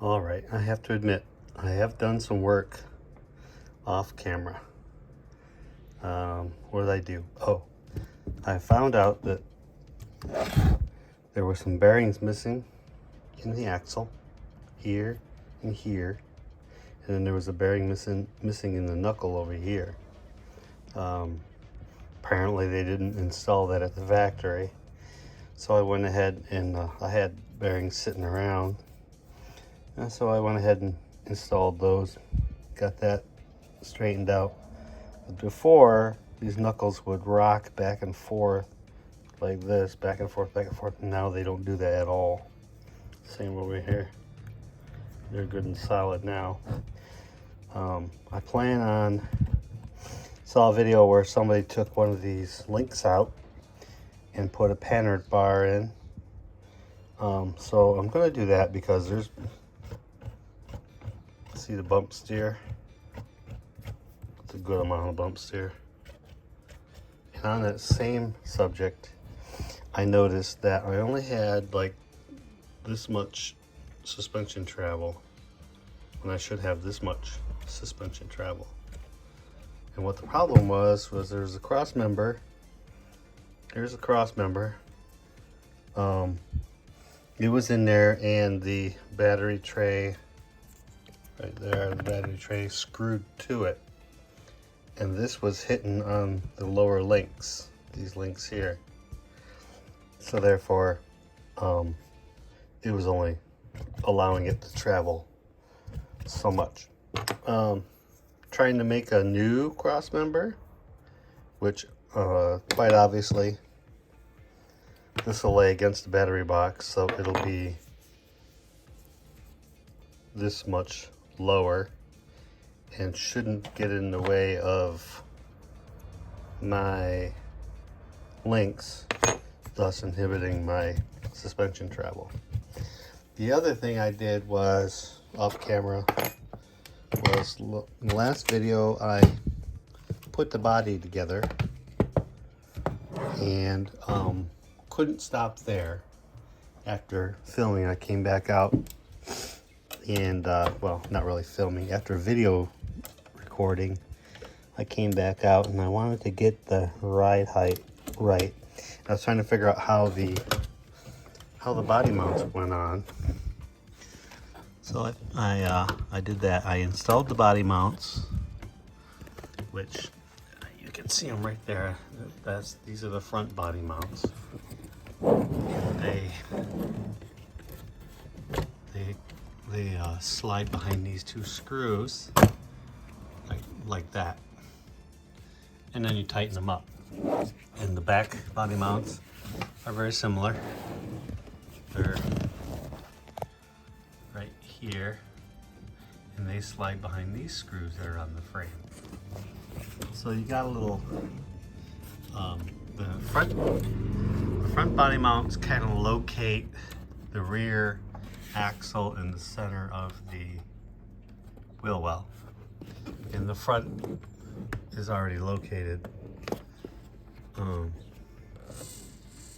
All right, I have to admit, I have done some work off camera. What did I do? Oh, I found out that there were some bearings missing in the axle, here and here, and then there was a bearing missing in the knuckle over here. Apparently they didn't install that at the factory, so I went ahead and I had bearings sitting around, and so I went ahead and installed those, got that straightened out. But before, these knuckles would rock back and forth like this, back and forth, and now they don't do that at all. Same over here. They're good and solid now. I plan on, saw a video where somebody took one of these links out and put a Panhard bar in. So I'm gonna do that because there's, see the bump steer? It's a good amount of bump steer. And on that same subject, I noticed that I only had like this much suspension travel when I should have this much suspension travel. And what the problem was there's a cross member. Here's a cross member. It was in there, and the battery tray right there, the battery tray screwed to it. And this was hitting on the lower links, these links here. So therefore, it was only allowing it to travel so much. Trying to make a new cross member, which quite obviously this will lay against the battery box, so it'll be this much lower and shouldn't get in the way of my links, thus inhibiting my suspension travel. The other thing I did was, off camera, was in the last video I put the body together and couldn't stop there. After filming, I came back out and well, not really filming, after video recording, I came back out and I wanted to get the ride height right. I was trying to figure out how the body mounts went on. So I did that. I installed the body mounts, which you can see them right there. These are the front body mounts. They slide behind these two screws like that, and then you tighten them up. And the back body mounts are very similar. They're right here, and they slide behind these screws that are on the frame. So you got a little the front body mounts kind of locate the rear axle in the center of the wheel well, and the front is already located.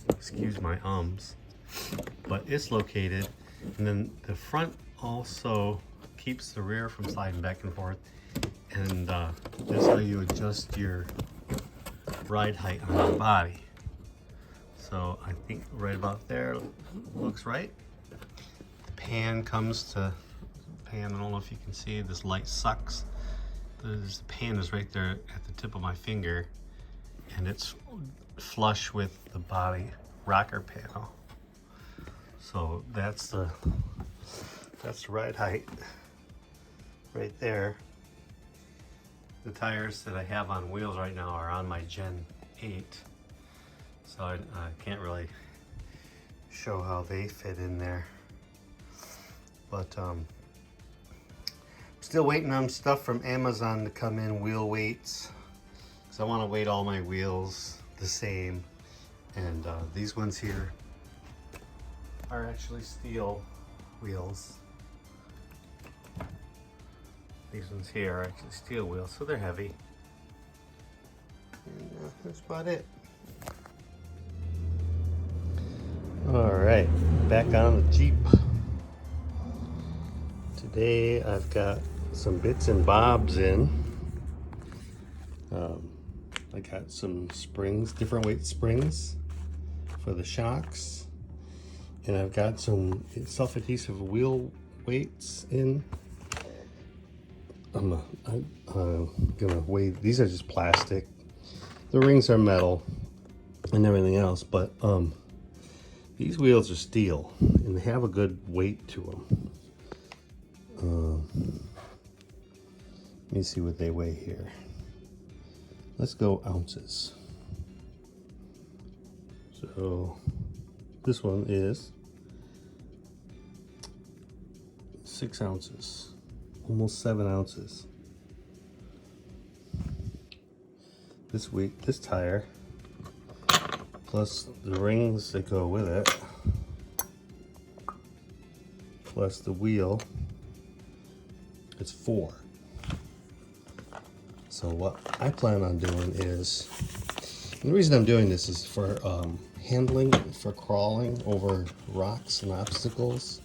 Excuse my ums, but it's located, and then the front also keeps the rear from sliding back and forth, and that's how you adjust your ride height on the body. So I think right about there looks right. The pan comes to pan. I don't know if you can see, this light sucks. The pan is right there at the tip of my finger, and it's flush with the body rocker panel. So that's the ride height right there. The tires that I have on wheels right now are on my Gen 8, so I can't really show how they fit in there. But still waiting on stuff from Amazon to come in, wheel weights, because I want to weight all my wheels the same. And these ones here are actually steel wheels. These ones here are actually steel wheels, so they're heavy. And that's about it. All right, back on the Jeep. Today I've got some bits and bobs in. I got some springs, different weight springs for the shocks. And I've got some self-adhesive wheel weights in. I'm gonna weigh, these are just plastic. The rings are metal and everything else, but these wheels are steel and they have a good weight to them. Let me see what they weigh here. Let's go ounces. So this one is 6 ounces, almost 7 ounces. This tire, plus the rings that go with it, plus the wheel, it's 4. So what I plan on doing is, and the reason I'm doing this is for handling, for crawling over rocks and obstacles.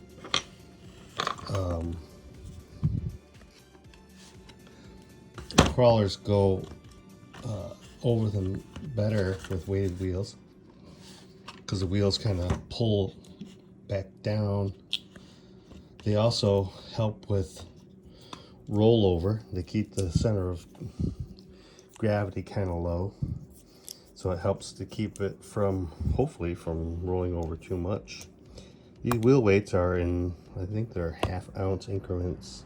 Crawlers go over them better with weighted wheels because the wheels kind of pull back down. They also help with rollover. They keep the center of gravity kind of low, so it helps to keep it from, hopefully, from rolling over too much. These wheel weights are in, I think they're ½ ounce increments.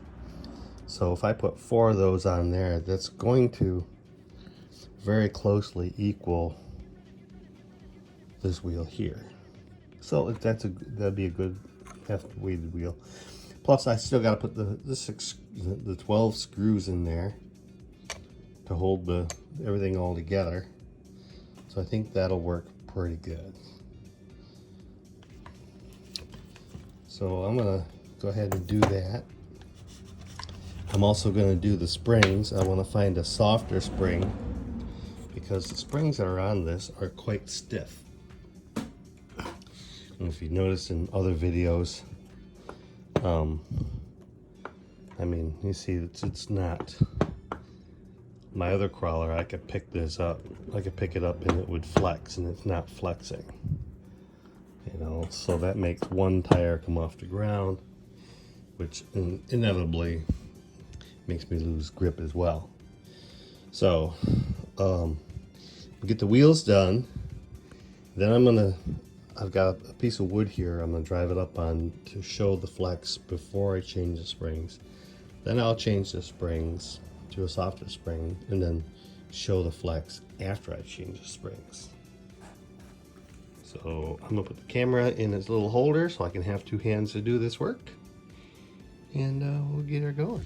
So if I put 4 of those on there, that's going to very closely equal this wheel here. So that'd be a good hefty weighted wheel. Plus I still got to put the 12 screws in there to hold everything all together. So I think that'll work pretty good. So I'm gonna go ahead and do that. I'm also gonna do the springs. I want to find a softer spring because the springs that are on this are quite stiff. And if you notice in other videos, I mean, you see it's not, my other crawler, I could pick this up, I could pick it up and it would flex, and it's not flexing, you know, so that makes one tire come off the ground, which inevitably makes me lose grip as well. So get the wheels done, then I've got a piece of wood here I'm gonna drive it up on to show the flex before I change the springs. Then I'll change the springs to a softer spring and then show the flex after I change the springs. So I'm gonna put the camera in its little holder so I can have 2 hands to do this work, and we'll get her going.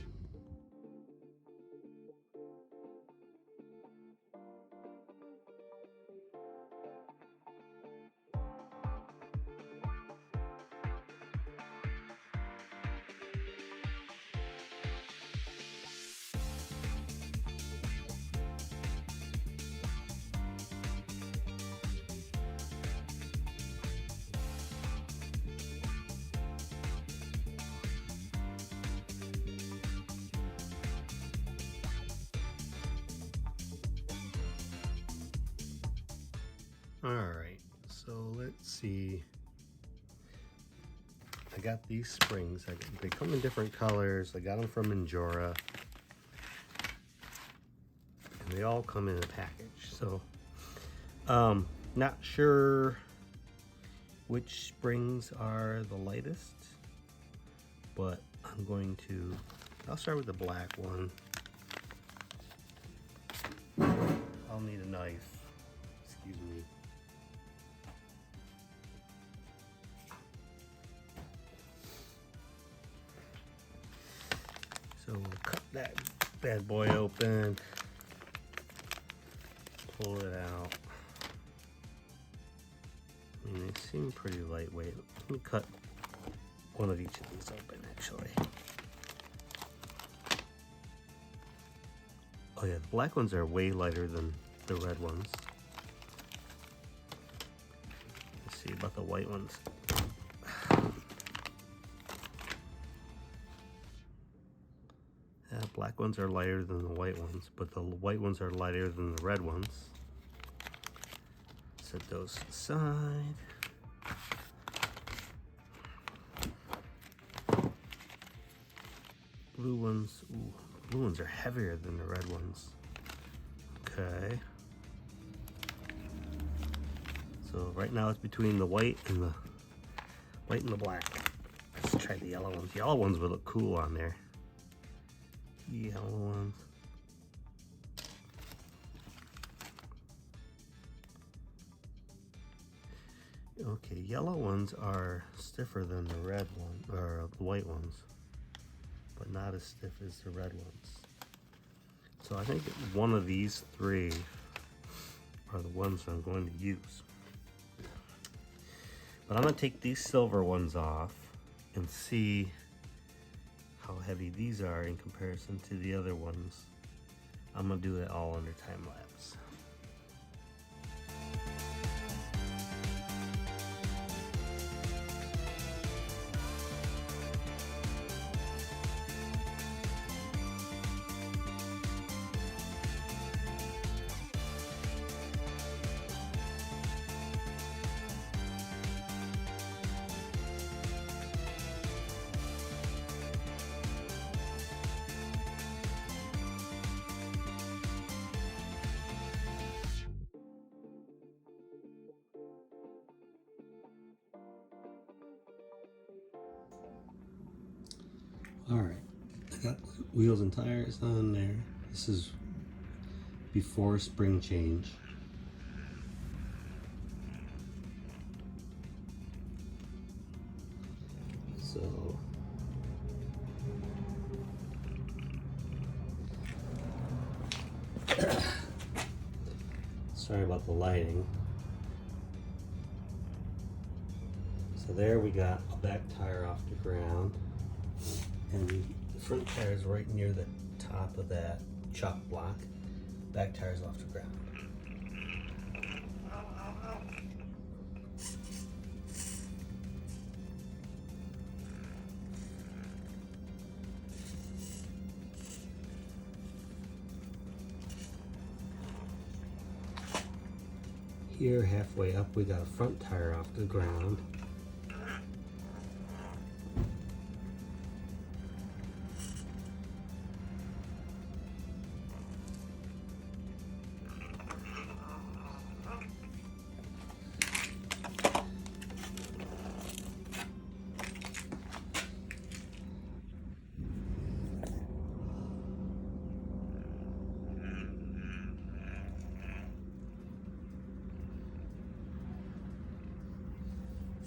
Alright, so let's see. I got these springs. They come in different colors. I got them from Injora. And they all come in a package. So, not sure which springs are the lightest, but I'll start with the black one. I'll need a knife. Excuse me. So we'll cut that bad boy open, pull it out. I mean, they seem pretty lightweight. Let me cut one of each of these open, actually. Oh yeah, the black ones are way lighter than the red ones. Let's see about the white ones. Black ones are lighter than the white ones, but the white ones are lighter than the red ones. Set those to the side. Blue ones, ooh, blue ones are heavier than the red ones. Okay. So right now it's between the white and the black. Let's try the yellow ones. Yellow ones would look cool on there. Yellow ones. Okay, yellow ones are stiffer than the red one, or the white ones, but not as stiff as the red ones. So I think one of these three are the ones I'm going to use. But I'm going to take these silver ones off and see how heavy these are in comparison to the other ones. I'm going to do it all under time lapse. All right, I got wheels and tires on there. This is before spring change. So sorry about the lighting. So there we got a back tire off the ground, and the front tire is right near the top of that chock block. Back tire is off the ground. Here, halfway up, we got a front tire off the ground.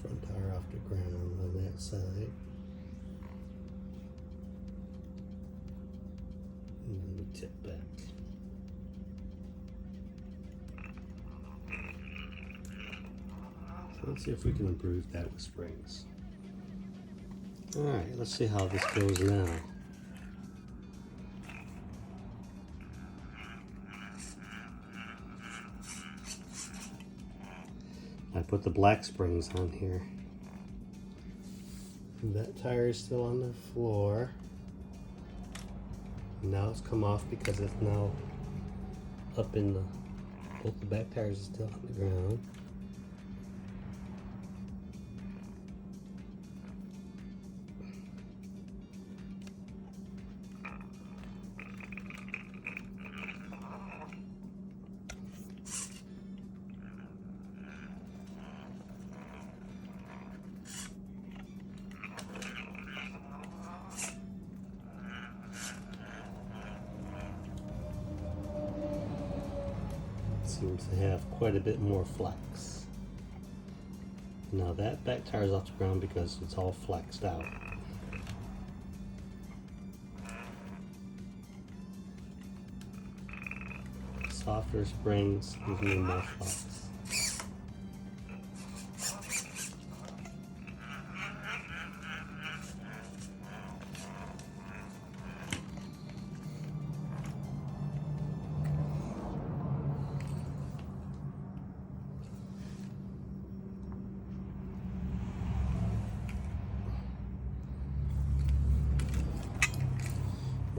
Front tire off the ground on that side. And then we tip back. So let's see if we can improve that with springs. Alright, let's see how this goes now. I put the black springs on here. That tire is still on the floor. Now it's come off because it's now up in the, both the back tires are still on the ground. Seems to have quite a bit more flex. Now that back tire is off the ground because it's all flexed out. Softer springs give me more flex.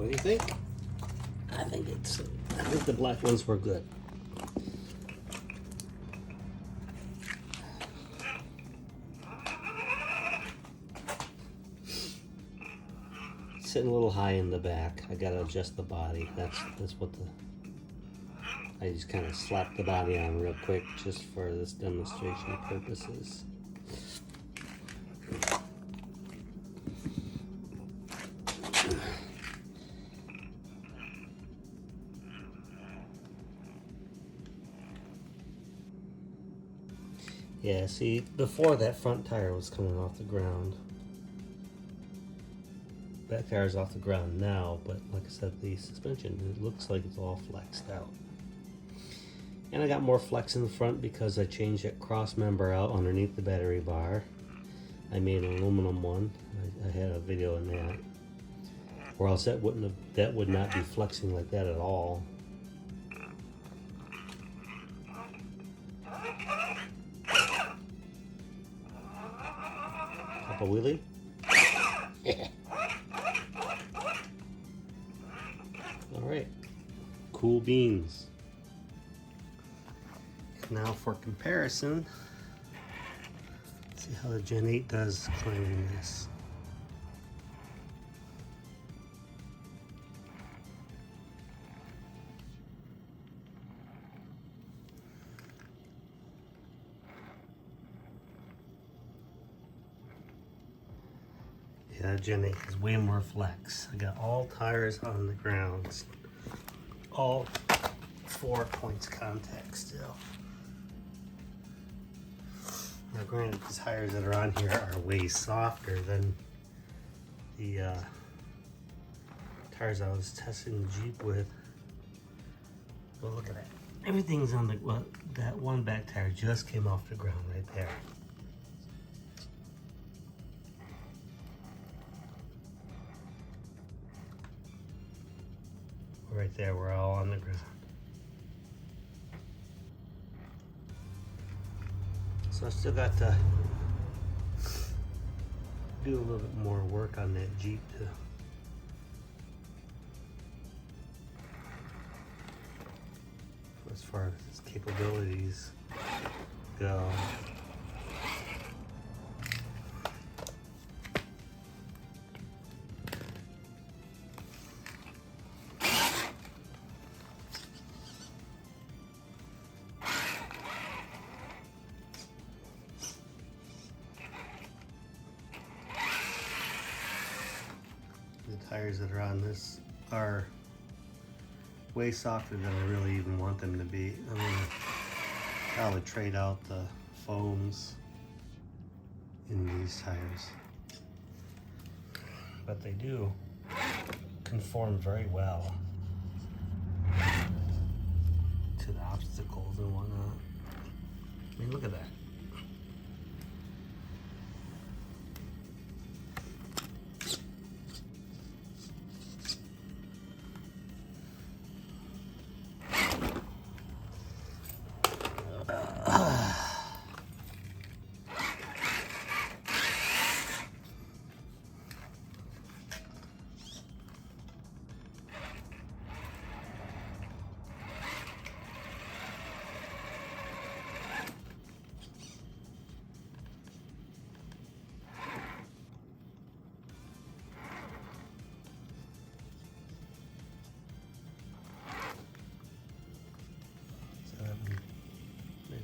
What do you think? I think the black ones were good. Sitting a little high in the back. I gotta adjust the body. That's what I just kind of slapped the body on real quick just for this demonstration purposes. Yeah, see, before that front tire was coming off the ground. Back tire's off the ground now, but like I said, the suspension, it looks like it's all flexed out. And I got more flex in the front because I changed that cross member out underneath the battery bar. I made an aluminum one. I had a video on that. Or else that would not be flexing like that at all. Papa Willie? Alright. Cool beans. Now for comparison, see how the Gen 8 does climbing this. Yeah, Gen 8 is way more flex. I got all tires on the ground. All 4 points contact still. Now granted, the tires that are on here are way softer than the tires I was testing the Jeep with. But look at that. Everything's on the, well, that one back tire just came off the ground right there. Right there, we're all on the ground. So I still got to do a little bit more work on that Jeep too. As far as its capabilities go. The tires that are on this are way softer than I really even want them to be. I'm gonna probably trade out the foams in these tires. But they do conform very well to the obstacles and whatnot. I mean, look at that.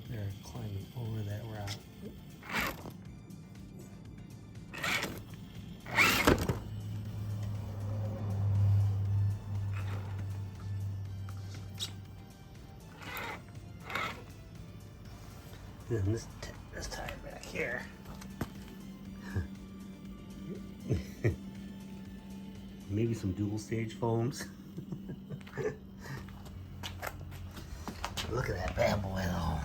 They're climbing over that route. And then this tire back here. Maybe some dual stage foams. Look at that bad boy though.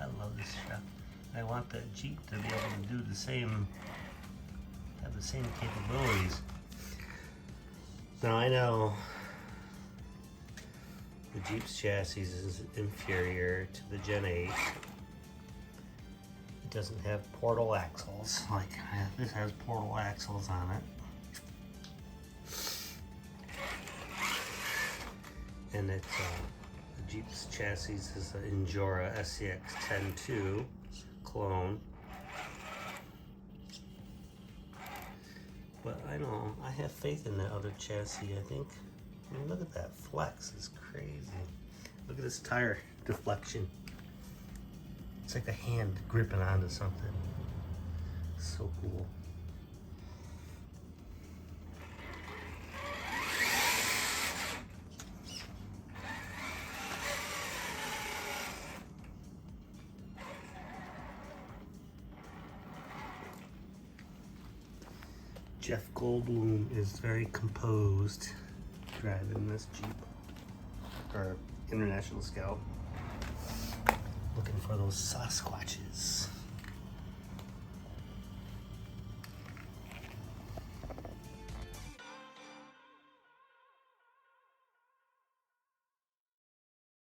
I love this truck. I want the Jeep to be able to do the same, have the same capabilities. Now I know the Jeep's chassis is inferior to the Gen 8. It doesn't have portal axles like this has portal axles on it. and it's the Jeep's chassis is an Injora SCX 10.2 clone. But I know, I have faith in that other chassis, I think. I mean, look at that flex, it's crazy. Look at this tire deflection. It's like a hand gripping onto something. So cool. Jeff Goldblum is very composed driving this Jeep, or International Scout, looking for those Sasquatches.